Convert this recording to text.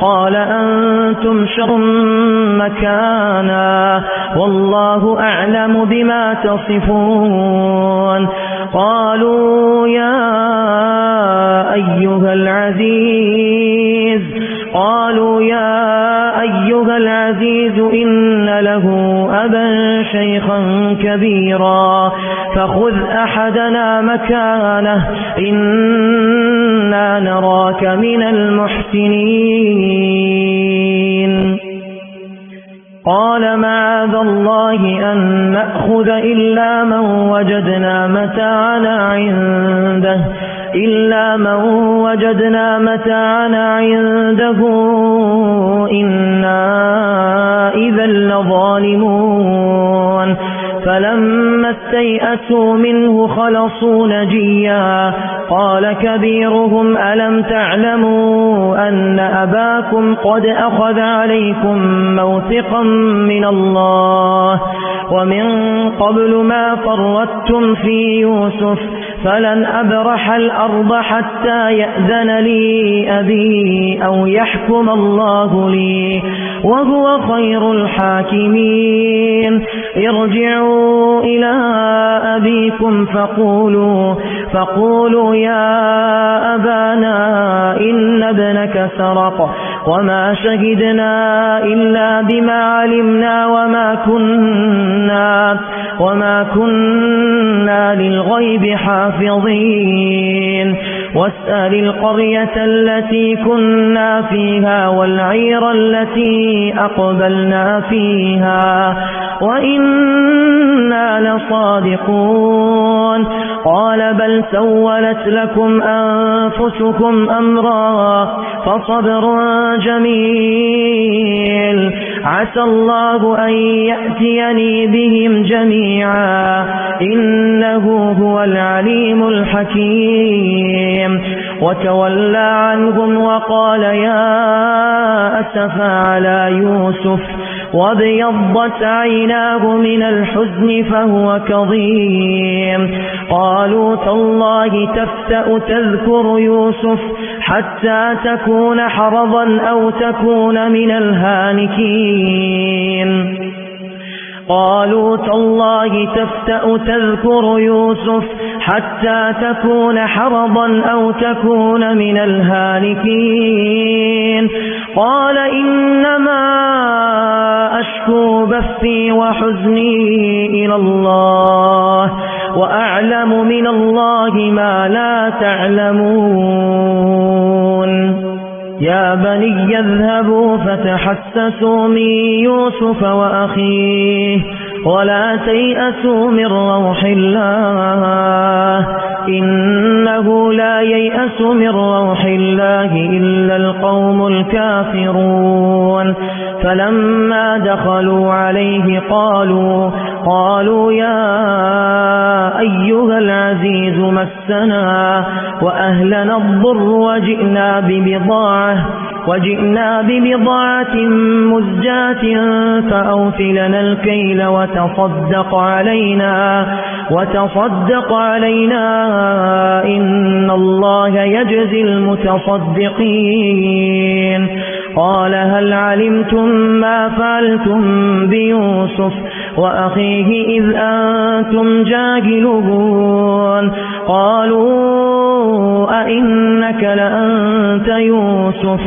قال أنتم شر مكانا والله أعلم بما تصفون. قالوا يا أيها العزيز إن له أبا شيخا كبيرا فخذ أحدنا مكانه إنا نراك من المحسنين. قال معاذ الله أن نأخذ إلا من وجدنا متاعنا عنده إنا إذا لظالمون. فلما استيئسوا منه خلصوا نجيا قال كبيرهم ألم تعلموا أن أباكم قد أخذ عليكم موثقا من الله ومن قبل ما فرطتم في يوسف فلن أبرح الأرض حتى يأذن لي أبي أو يحكم الله لي وهو خير الحاكمين. ارجعوا إلى أبيكم فقولوا يا أبانا إن ابنك سرق وما شهدنا إلا بما علمنا وما كنا للغيب حافظين. واسأل القرية التي كنا فيها والعير التي أقبلنا فيها وإنا لصادقون. قال بل سولت لكم أنفسكم أمرا فصبر جميل عسى الله أن يأتيني بهم جميعا إنه هو العليم الحكيم. وتولى عنهم وقال يا أسفا على يوسف وابيضت عيناه من الحزن فهو كظيم. قالوا تالله تفتأ تذكر يوسف حتى تكون حرضا أو تكون من الهالكين. قالوا تالله تفتأ تذكر يوسف حتى تكون حرضا أو تكون من الهالكين. قال إنما أشكو بثي وحزني إلى الله وأعلم من الله ما لا تعلمون. يا بني اذهبوا فتحسسوا من يوسف وأخيه ولا تيأسوا من روح الله إنه لا ييأس من روح الله إلا القوم الكافرون. فلما دخلوا عليه قالوا يا أيها العزيز مسنا وأهلنا الضر وجئنا ببضاعة مزجاة فأوفلنا الكيل وتصدق علينا إن الله يجزي المتصدقين. قال هل علمتم ما فعلتم بيوسف وأخيه إذ أنتم جاهلون؟ قالوا أئنك لأنت يوسف